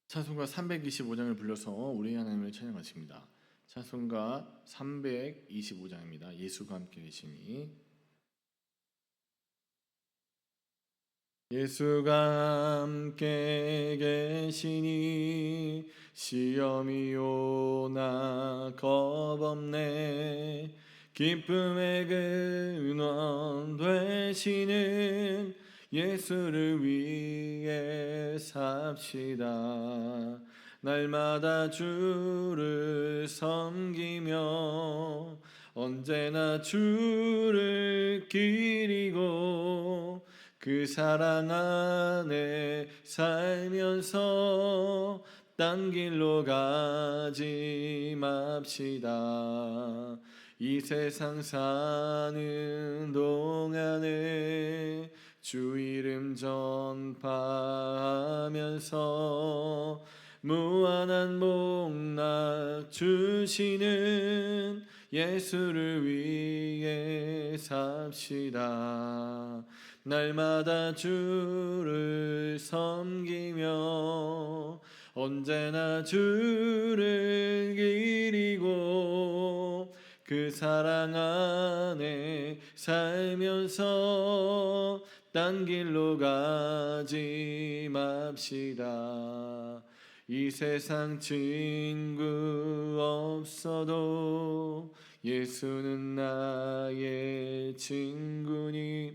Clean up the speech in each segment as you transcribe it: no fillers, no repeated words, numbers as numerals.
찬송가 325장을 불러서 우리 하나님을 찬양하십니다. 찬송가 325장입니다. 예수가 함께 계시니. 예수가 함께 계시니 시험이 오나 겁없네. 기쁨의 근원 되시는 예수를 위해 삽시다. 날마다 주를 섬기며 언제나 주를 기리고 그 사랑 안에 살면서 딴 길로 가지 맙시다. 이 세상 사는 동안에 주 이름 전파하면서 무한한 복락 주시는 예수를 위해 삽시다. 날마다 주를 섬기며 언제나 주를 기리고 그 사랑 안에 살면서 딴 길로 가지 맙시다. 이 세상 친구 없어도 예수는 나의 친구니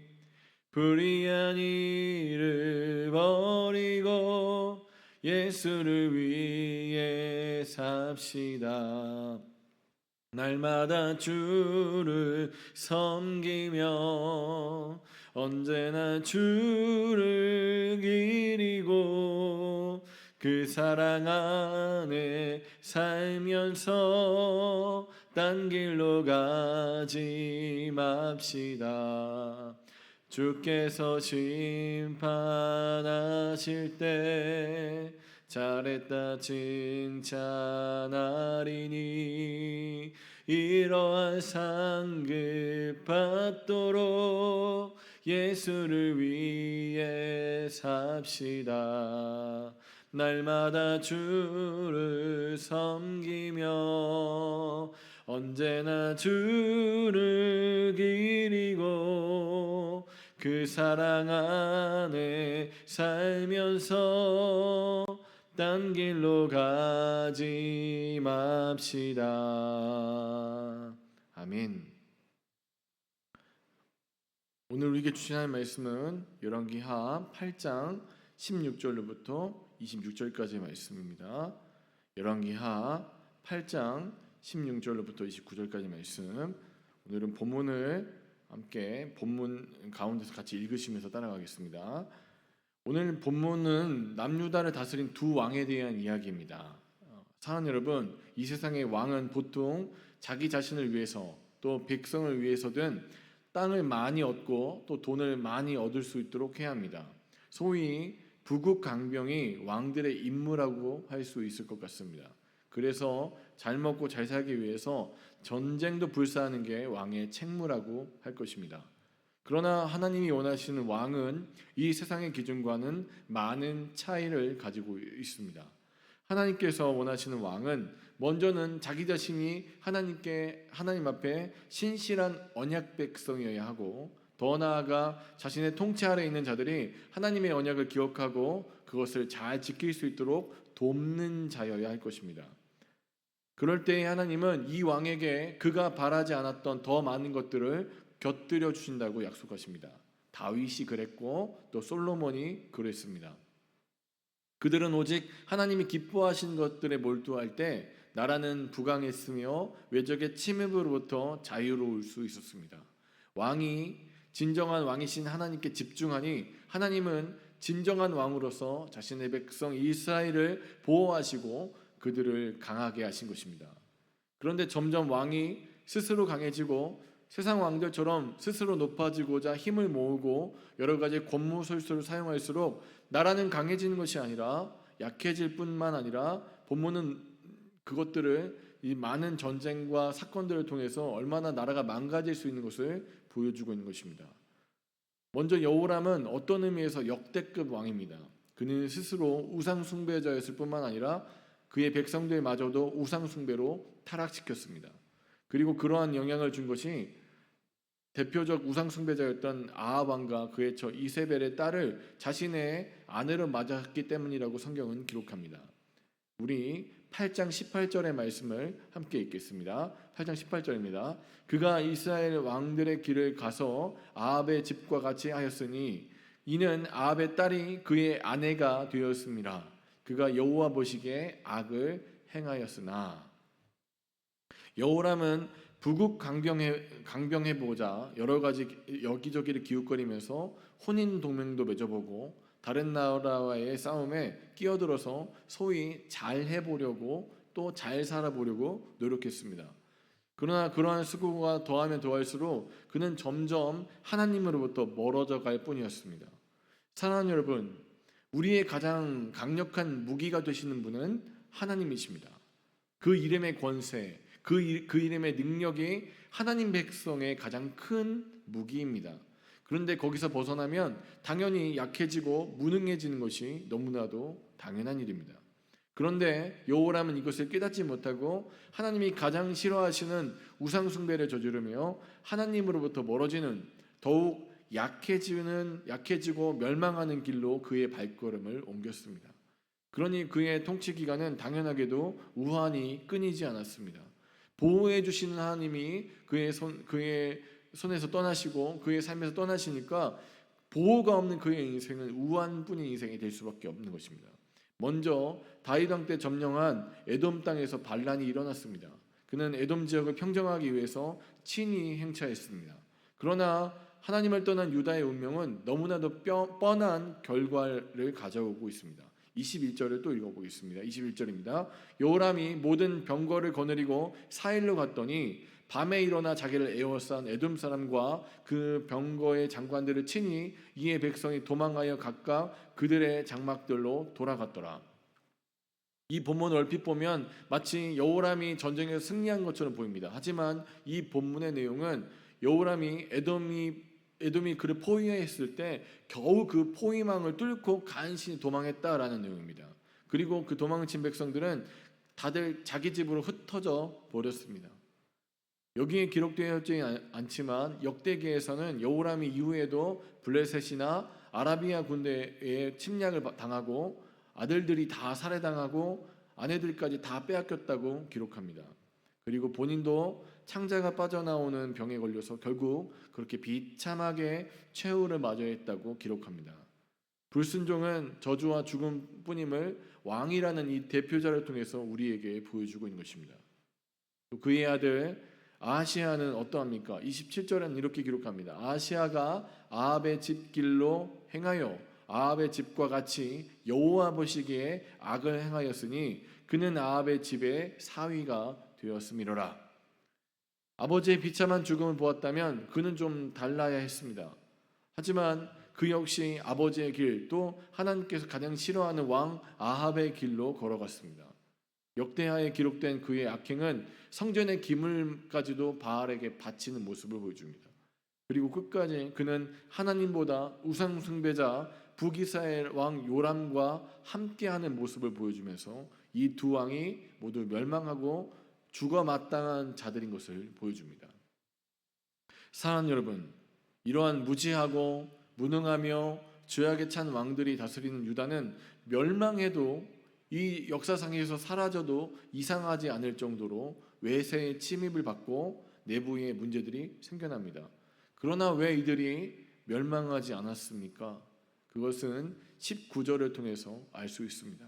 불의한 일을 버리고 예수를 위해 삽시다. 날마다 주를 섬기며 언제나 주를 기리고 그 사랑 안에 살면서 딴 길로 가지 맙시다. 주께서 심판하실 때 잘했다 칭찬하리니 이러한 상급 받도록 예수를 위해 삽시다. 날마다 주를 섬기며 언제나 주를 기리고 그 사랑 안에 살면서 딴 길로 가지 맙시다. 아멘. 오늘 우리에게 주신 하나님의 말씀은 열왕기하 8장 16절로부터 26절까지의 말씀입니다. 열왕기하 8장 16절로부터 29절까지 말씀. 오늘은 본문을 함께 본문 가운데서 같이 읽으시면서 따라가겠습니다. 오늘 본문은 남유다를 다스린 두 왕에 대한 이야기입니다. 사랑하는 여러분, 이 세상의 왕은 보통 자기 자신을 위해서 또 백성을 위해서든 땅을 많이 얻고 또 돈을 많이 얻을 수 있도록 해야 합니다. 소위 부국강병이 왕들의 임무라고 할 수 있을 것 같습니다. 그래서 잘 먹고 잘 살기 위해서 전쟁도 불사하는 게 왕의 책무라고 할 것입니다. 그러나 하나님이 원하시는 왕은 이 세상의 기준과는 많은 차이를 가지고 있습니다. 하나님께서 원하시는 왕은 먼저는 자기 자신이 하나님 앞에 신실한 언약 백성이어야 하고, 더 나아가 자신의 통치 아래 있는 자들이 하나님의 언약을 기억하고 그것을 잘 지킬 수 있도록 돕는 자여야 할 것입니다. 그럴 때 하나님은 이 왕에게 그가 바라지 않았던 더 많은 것들을 곁들여 주신다고 약속하십니다. 다윗이 그랬고 또 솔로몬이 그랬습니다. 그들은 오직 하나님이 기뻐하신 것들에 몰두할 때 나라는 부강했으며 외적의 침입으로부터 자유로울 수 있었습니다. 진정한 왕이신 하나님께 집중하니 하나님은 진정한 왕으로서 자신의 백성 이스라엘을 보호하시고 그들을 강하게 하신 것입니다. 그런데 점점 왕이 스스로 강해지고 세상 왕들처럼 스스로 높아지고자 힘을 모으고 여러 가지 권무술수를 사용할수록 나라는 강해지는 것이 아니라 약해질 뿐만 아니라 본문은 그것들을 이 많은 전쟁과 사건들을 통해서 얼마나 나라가 망가질 수 있는 것을 보여주고 있는 것입니다. 먼저 여호람은 어떤 의미에서 역대급 왕입니다. 그는 스스로 우상 숭배자였을 뿐만 아니라 그의 백성들마저도 우상 숭배로 타락시켰습니다. 그리고 그러한 영향을 준 것이 대표적 우상 숭배자였던 아합 왕과 그의 처 이세벨의 딸을 자신의 아내로 맞았기 때문이라고 성경은 기록합니다. 우리 8장 18절의 말씀을 함께 읽겠습니다. 8장 18절입니다. 그가 이스라엘 왕들의 길을 가서 아합의 집과 같이 하였으니 이는 아합의 딸이 그의 아내가 되었습니다. 그가 여호와 보시기에 악을 행하였으나. 여호람은 부국 강병해 보자 여러 가지 여기저기를 기웃거리면서 혼인 동맹도 맺어보고 다른 나라와의 싸움에 끼어들어서 소위 잘 해보려고 또 잘 살아보려고 노력했습니다. 그러나 그러한 수고가 더하면 더할수록 그는 점점 하나님으로부터 멀어져 갈 뿐이었습니다. 사랑하는 여러분, 우리의 가장 강력한 무기가 되시는 분은 하나님이십니다. 그 이름의 권세, 그 이름의 능력이 하나님 백성의 가장 큰 무기입니다. 그런데 거기서 벗어나면 당연히 약해지고 무능해지는 것이 너무나도 당연한 일입니다. 그런데 여호람은 이것을 깨닫지 못하고 하나님이 가장 싫어하시는 우상 숭배를 저지르며 하나님으로부터 멀어지는 더욱 약해지고 멸망하는 길로 그의 발걸음을 옮겼습니다. 그러니 그의 통치 기간은 당연하게도 우환이 끊이지 않았습니다. 보호해 주시는 하나님이 그의 손에서 떠나시고 그의 삶에서 떠나시니까 보호가 없는 그의 인생은 우환뿐인 인생이 될 수밖에 없는 것입니다. 먼저 다윗 왕 때 점령한 에돔 땅에서 반란이 일어났습니다. 그는 에돔 지역을 평정하기 위해서 친히 행차했습니다. 그러나 하나님을 떠난 유다의 운명은 너무나도 뻔한 결과를 가져오고 있습니다. 21절을 또 읽어보겠습니다. 21절입니다. 여호람이 모든 병거를 거느리고 사일로 갔더니 밤에 일어나 자기를 에워싼 에돔 사람과 그 병거의 장관들을 치니 이에 백성이 도망하여 각각 그들의 장막들로 돌아갔더라. 이 본문을 얼핏 보면 마치 여호람이 전쟁에서 승리한 것처럼 보입니다. 하지만 이 본문의 내용은 여호람이 에돔이 그를 포위했을 때 겨우 그 포위망을 뚫고 간신히 도망했다라는 내용입니다. 그리고 그 도망친 백성들은 다들 자기 집으로 흩어져 버렸습니다. 여기에 기록되어 있지 않지만 역대기에서는 여호람이 이후에도 블레셋이나 아라비아 군대에 침략을 당하고 아들들이 다 살해당하고 아내들까지 다 빼앗겼다고 기록합니다. 그리고 본인도 창자가 빠져나오는 병에 걸려서 결국 그렇게 비참하게 최후를 맞아야 했다고 기록합니다. 불순종은 저주와 죽음뿐임을 왕이라는 이 대표자를 통해서 우리에게 보여주고 있는 것입니다. 또 그의 아들 아하시야는 어떠합니까? 27절에는 이렇게 기록합니다. 아하시야가 아합의 집길로 행하여 아합의 집과 같이 여호와 보시기에 악을 행하였으니 그는 아합의 집의 사위가 되었음이로라. 아버지의 비참한 죽음을 보았다면 그는 좀 달라야 했습니다. 하지만 그 역시 아버지의 길, 또 하나님께서 가장 싫어하는 왕 아합의 길로 걸어갔습니다. 역대하에 기록된 그의 악행은 성전의 기물까지도 바알에게 바치는 모습을 보여줍니다. 그리고 끝까지 그는 하나님보다 우상 숭배자 북이스라엘 왕 요람과 함께하는 모습을 보여주면서 이 두 왕이 모두 멸망하고 죽어 마땅한 자들인 것을 보여줍니다. 사랑하는 여러분, 이러한 무지하고 무능하며 죄악에 찬 왕들이 다스리는 유다는 멸망해도 이 역사상에서 사라져도 이상하지 않을 정도로 외세의 침입을 받고 내부의 문제들이 생겨납니다. 그러나 왜 이들이 멸망하지 않았습니까? 그것은 19절을 통해서 알 수 있습니다.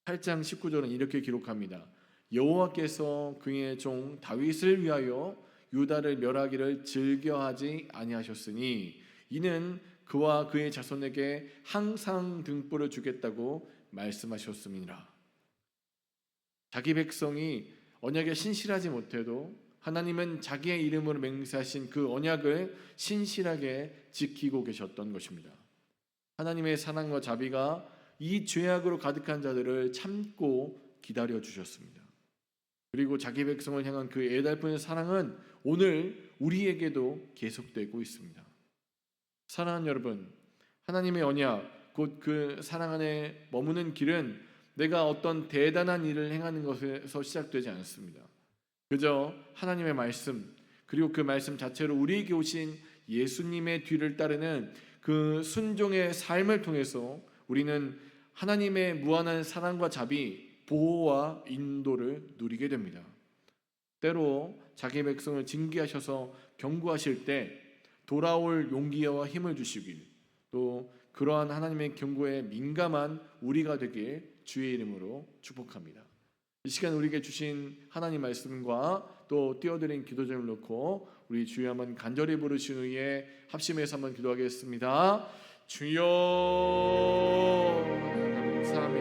8장 19절은 이렇게 기록합니다. 여호와께서 그의 종 다윗을 위하여 유다를 멸하기를 즐겨하지 아니하셨으니 이는 그와 그의 자손에게 항상 등불을 주겠다고 말씀하셨음이니라. 자기 백성이 언약에 신실하지 못해도 하나님은 자기의 이름으로 맹세하신 그 언약을 신실하게 지키고 계셨던 것입니다. 하나님의 사랑과 자비가 이 죄악으로 가득한 자들을 참고 기다려 주셨습니다. 그리고 자기 백성을 향한 그 애달픈 사랑은 오늘 우리에게도 계속되고 있습니다. 사랑하는 여러분, 하나님의 언약, 곧 그 사랑 안에 머무는 길은 내가 어떤 대단한 일을 행하는 것에서 시작되지 않습니다. 그저 하나님의 말씀, 그리고 그 말씀 자체로 우리에게 오신 예수님의 뒤를 따르는 그 순종의 삶을 통해서 우리는 하나님의 무한한 사랑과 자비, 보호와 인도를 누리게 됩니다. 때로 자기 백성을 징계하셔서 경고하실 때 돌아올 용기와 힘을 주시길, 또 그러한 하나님의 경고에 민감한 우리가 되길 주의 이름으로 축복합니다. 이 시간 우리에게 주신 하나님 말씀과 또 띄워드린 기도점을 놓고 우리 주여 한번 간절히 부르신 후에 합심해서 한번 기도하겠습니다. 주여 감사합니다.